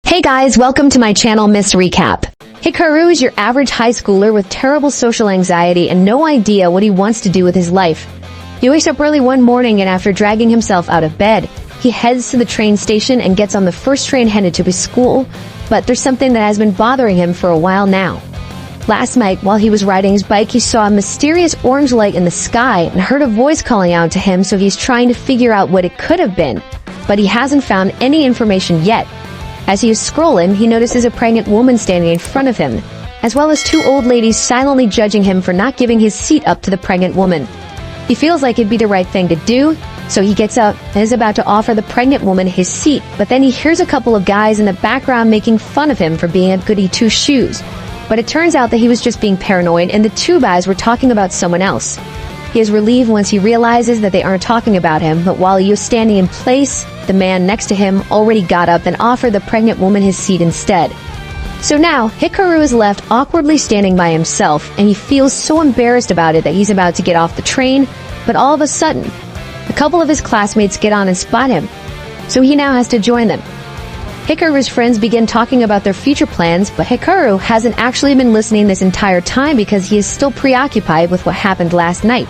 Hey guys, welcome to my channel, Miss Recap. Hikaru is your average high schooler with terrible social anxiety and no idea what he wants to do with his life. He wakes up early one morning and after dragging himself out of bed, he heads to the train station and gets on the first train headed to his school, but there's something that has been bothering him for a while now. Last night, while he was riding his bike, he saw a mysterious orange light in the sky and heard a voice calling out to him, so he's trying to figure out what it could have been, but he hasn't found any information yet. As he is scrolling, he notices a pregnant woman standing in front of him, as well as two old ladies silently judging him for not giving his seat up to the pregnant woman. He feels like it'd be the right thing to do, so he gets up and is about to offer the pregnant woman his seat, but then he hears a couple of guys in the background making fun of him for being a goody two-shoes. But it turns out that he was just being paranoid and the two guys were talking about someone else. He is relieved once he realizes that they aren't talking about him, but while he was standing in place, the man next to him already got up and offered the pregnant woman his seat instead. So now, Hikaru is left awkwardly standing by himself, and he feels so embarrassed about it that he's about to get off the train, but all of a sudden, a couple of his classmates get on and spot him, so he now has to join them. Hikaru's friends begin talking about their future plans, but Hikaru hasn't actually been listening this entire time because he is still preoccupied with what happened last night.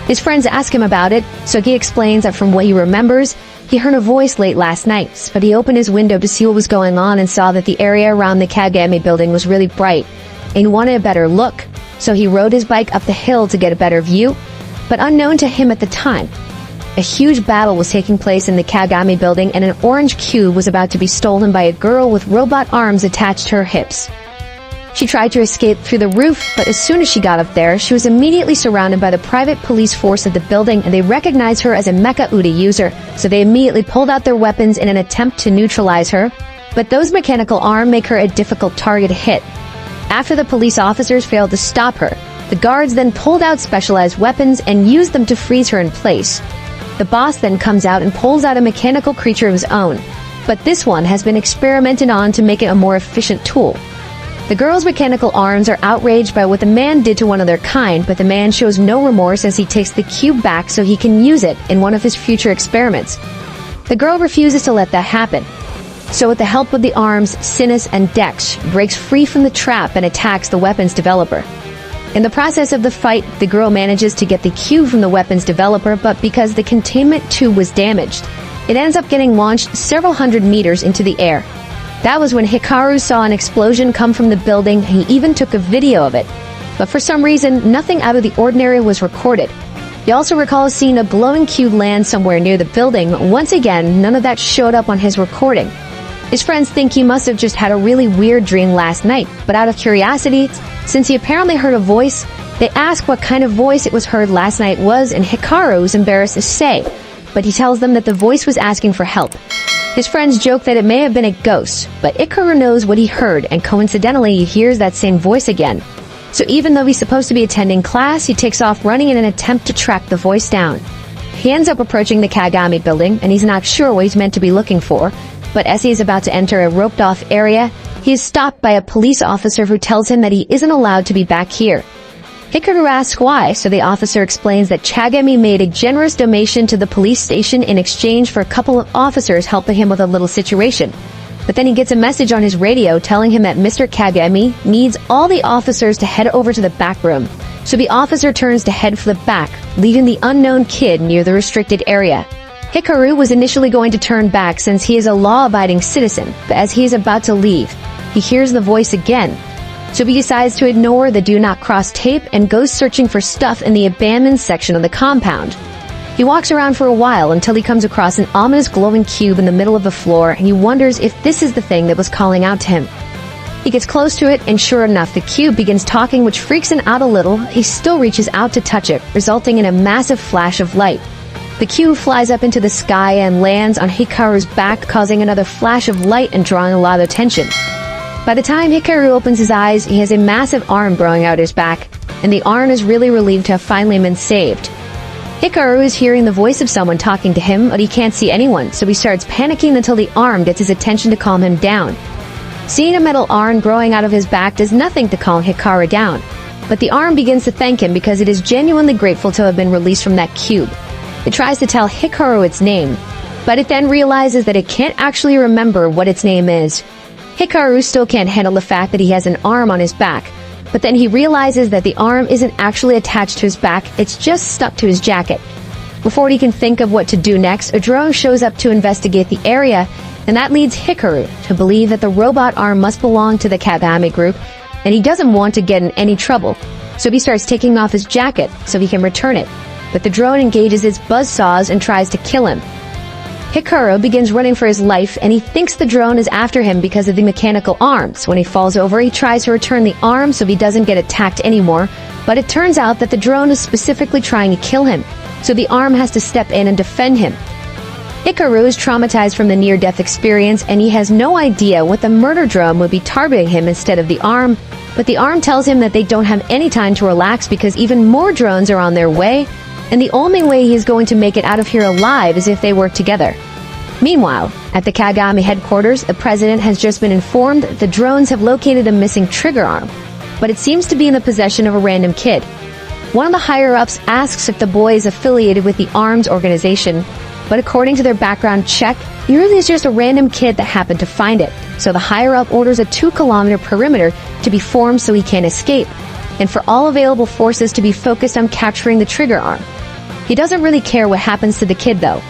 His friends ask him about it, so he explains that from what he remembers, he heard a voice late last night, but he opened his window to see what was going on and saw that the area around the Kagami building was really bright, and he wanted a better look, so he rode his bike up the hill to get a better view, but unknown to him at the time, a huge battle was taking place in the Kagami building and an orange cube was about to be stolen by a girl with robot arms attached to her hips. She tried to escape through the roof, but as soon as she got up there, she was immediately surrounded by the private police force of the building and they recognized her as a Mecha-Ude user, so they immediately pulled out their weapons in an attempt to neutralize her, but those mechanical arms make her a difficult target to hit. After the police officers failed to stop her, the guards then pulled out specialized weapons and used them to freeze her in place. The boss then comes out and pulls out a mechanical creature of his own, but this one has been experimented on to make it a more efficient tool. The girl's mechanical arms are outraged by what the man did to one of their kind, but the man shows no remorse as he takes the cube back so he can use it in one of his future experiments. The girl refuses to let that happen. So with the help of the arms, Sinus and Dex, she breaks free from the trap and attacks the weapons developer. In the process of the fight, the girl manages to get the cube from the weapons developer, but because the containment tube was damaged, it ends up getting launched several hundred meters into the air. That was when Hikaru saw an explosion come from the building, and he even took a video of it. But for some reason, nothing out of the ordinary was recorded. He also recalls seeing a glowing cube land somewhere near the building, but once again, none of that showed up on his recording. His friends think he must have just had a really weird dream last night, but out of curiosity, since he apparently heard a voice, they ask what kind of voice it was heard last night was, and Hikaru is embarrassed to say, but he tells them that the voice was asking for help. His friends joke that it may have been a ghost, but Hikaru knows what he heard, and coincidentally he hears that same voice again. So even though he's supposed to be attending class, he takes off running in an attempt to track the voice down. He ends up approaching the Kagami building, and he's not sure what he's meant to be looking for, but as he is about to enter a roped-off area, he is stopped by a police officer who tells him that he isn't allowed to be back here. Hikaru asks why, so the officer explains that Kagami made a generous donation to the police station in exchange for a couple of officers helping him with a little situation. But then he gets a message on his radio telling him that Mr. Kagami needs all the officers to head over to the back room. So the officer turns to head for the back, leaving the unknown kid near the restricted area. Hikaru was initially going to turn back since he is a law-abiding citizen, but as he is about to leave, he hears the voice again. So he decides to ignore the do not cross tape and goes searching for stuff in the abandoned section of the compound. He walks around for a while until he comes across an ominous glowing cube in the middle of the floor, and he wonders if this is the thing that was calling out to him. He gets close to it, and sure enough, the cube begins talking, which freaks him out a little. He still reaches out to touch it, resulting in a massive flash of light. The cube flies up into the sky and lands on Hikaru's back, causing another flash of light and drawing a lot of attention. By the time Hikaru opens his eyes, he has a massive arm growing out his back, and the arm is really relieved to have finally been saved. Hikaru is hearing the voice of someone talking to him, but he can't see anyone, so he starts panicking until the arm gets his attention to calm him down. Seeing a metal arm growing out of his back does nothing to calm Hikaru down, but the arm begins to thank him because it is genuinely grateful to have been released from that cube. It tries to tell Hikaru its name, but it then realizes that it can't actually remember what its name is. Hikaru still can't handle the fact that he has an arm on his back, but then he realizes that the arm isn't actually attached to his back, it's just stuck to his jacket. Before he can think of what to do next, a drone shows up to investigate the area, and that leads Hikaru to believe that the robot arm must belong to the Kagami group, and he doesn't want to get in any trouble, so he starts taking off his jacket so he can return it. But the drone engages its buzzsaws and tries to kill him. Hikaru begins running for his life, and he thinks the drone is after him because of the mechanical arms. When he falls over, he tries to return the arm so he doesn't get attacked anymore, but it turns out that the drone is specifically trying to kill him, so the arm has to step in and defend him. Hikaru is traumatized from the near-death experience, and he has no idea what the murder drone would be targeting him instead of the arm, but the arm tells him that they don't have any time to relax because even more drones are on their way, and the only way he is going to make it out of here alive is if they work together. Meanwhile, at the Kagami headquarters, the president has just been informed that the drones have located a missing trigger arm, but it seems to be in the possession of a random kid. One of the higher-ups asks if the boy is affiliated with the arms organization, but according to their background check, he really is just a random kid that happened to find it. So the higher-up orders a 2-kilometer perimeter to be formed so he can't escape, and for all available forces to be focused on capturing the trigger arm. He doesn't really care what happens to the kid, though.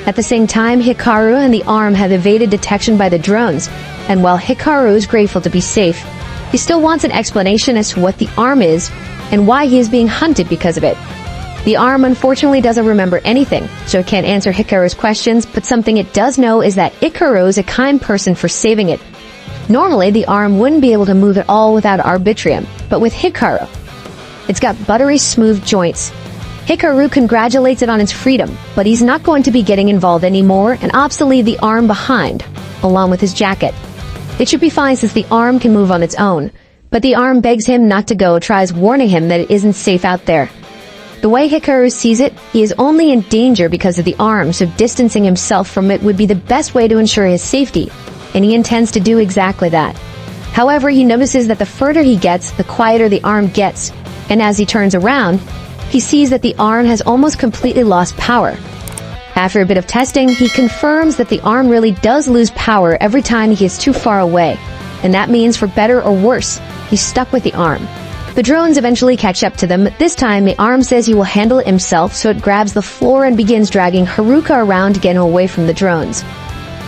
At the same time, Hikaru and the arm have evaded detection by the drones, and while Hikaru is grateful to be safe, he still wants an explanation as to what the arm is and why he is being hunted because of it. The arm unfortunately doesn't remember anything, so it can't answer Hikaru's questions, but something it does know is that Hikaru is a kind person for saving it. Normally, the arm wouldn't be able to move at all without Arbitrium, but with Hikaru, it's got buttery smooth joints. Hikaru congratulates it on its freedom, but he's not going to be getting involved anymore and opts to leave the arm behind, along with his jacket. It should be fine since the arm can move on its own, but the arm begs him not to go, tries warning him that it isn't safe out there. The way Hikaru sees it, he is only in danger because of the arm, so distancing himself from it would be the best way to ensure his safety, and he intends to do exactly that. However, he notices that the further he gets, the quieter the arm gets, and as he turns around, he sees that the arm has almost completely lost power. After a bit of testing, he confirms that the arm really does lose power every time he is too far away, and that means for better or worse, he's stuck with the arm. The drones eventually catch up to them, but this time the arm says he will handle it himself, so it grabs the floor and begins dragging Haruka around to get him away from the drones.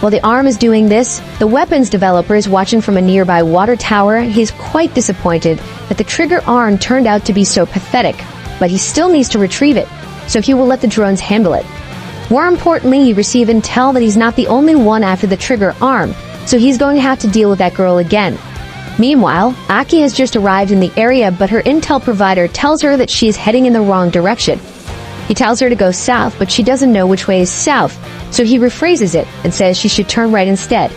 While the arm is doing this, the weapons developer is watching from a nearby water tower. He is quite disappointed that the trigger arm turned out to be so pathetic, but he still needs to retrieve it, so he will let the drones handle it. More importantly, he receives intel that he's not the only one after the trigger arm, so he's going to have to deal with that girl again. Meanwhile, Aki has just arrived in the area, but her intel provider tells her that she is heading in the wrong direction. He tells her to go south, but she doesn't know which way is south, so he rephrases it and says she should turn right instead.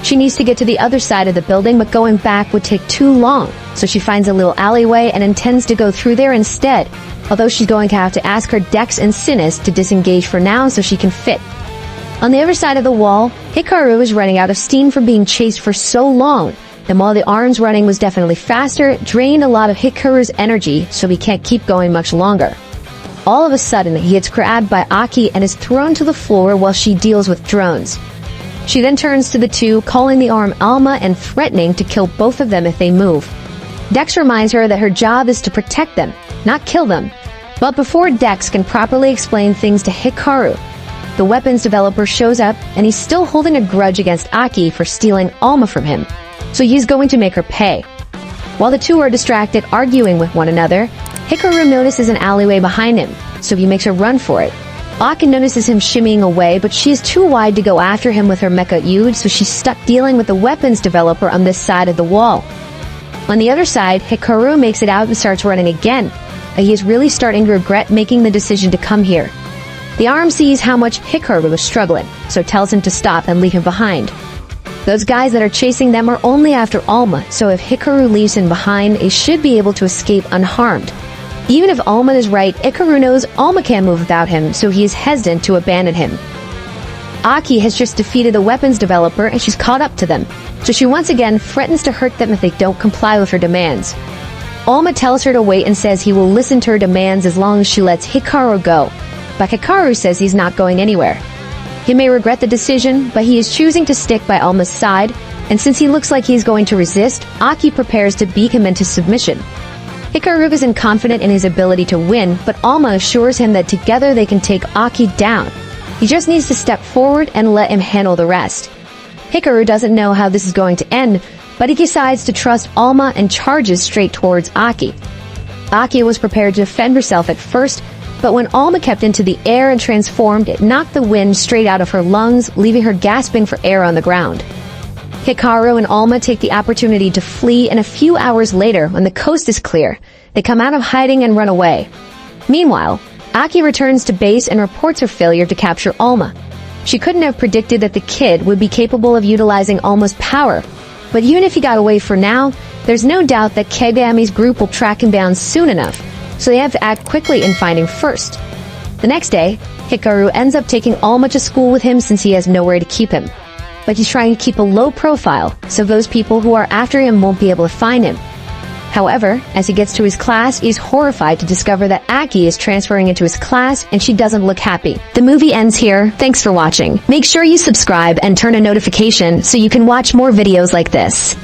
She needs to get to the other side of the building, but going back would take too long, so she finds a little alleyway and intends to go through there instead, although she's going to have to ask her Dex and Sinus to disengage for now so she can fit. On the other side of the wall, Hikaru is running out of steam from being chased for so long, and while the arm's running was definitely faster, it drained a lot of Hikaru's energy, so he can't keep going much longer. All of a sudden, he gets grabbed by Aki and is thrown to the floor while she deals with drones. She then turns to the two, calling the arm Alma and threatening to kill both of them if they move. Dex reminds her that her job is to protect them, not kill them. But before Dex can properly explain things to Hikaru, the weapons developer shows up and he's still holding a grudge against Aki for stealing Alma from him, so he's going to make her pay. While the two are distracted arguing with one another, Hikaru notices an alleyway behind him, so he makes a run for it. Aki notices him shimmying away, but she is too wide to go after him with her Mecha-Ude, so she's stuck dealing with the weapons developer on this side of the wall. On the other side, Hikaru makes it out and starts running again. He is really starting to regret making the decision to come here. The arm sees how much Hikaru was struggling, so tells him to stop and leave him behind. Those guys that are chasing them are only after Alma, so if Hikaru leaves him behind, he should be able to escape unharmed. Even if Alma is right, Hikaru knows Alma can't move without him, so he is hesitant to abandon him. Aki has just defeated the weapons developer and she's caught up to them, so she once again threatens to hurt them if they don't comply with her demands. Alma tells her to wait and says he will listen to her demands as long as she lets Hikaru go, but Hikaru says he's not going anywhere. He may regret the decision, but he is choosing to stick by Alma's side, and since he looks like he's going to resist, Aki prepares to beat him into submission. Hikaru isn't confident in his ability to win, but Alma assures him that together they can take Aki down. He just needs to step forward and let him handle the rest. Hikaru doesn't know how this is going to end, but he decides to trust Alma and charges straight towards Aki. Aki was prepared to defend herself at first, but when Alma kept into the air and transformed, it knocked the wind straight out of her lungs, leaving her gasping for air on the ground. Hikaru and Alma take the opportunity to flee, and a few hours later, when the coast is clear, they come out of hiding and run away. Meanwhile, Aki returns to base and reports her failure to capture Alma. She couldn't have predicted that the kid would be capable of utilizing Alma's power, but even if he got away for now, there's no doubt that Kagami's group will track him down soon enough, so they have to act quickly in finding first. The next day, Hikaru ends up taking Alma to school with him since he has nowhere to keep him. But he's trying to keep a low profile, so those people who are after him won't be able to find him. However, as he gets to his class, he's horrified to discover that Aki is transferring into his class and she doesn't look happy. The movie ends here. Thanks for watching. Make sure you subscribe and turn on notification so you can watch more videos like this.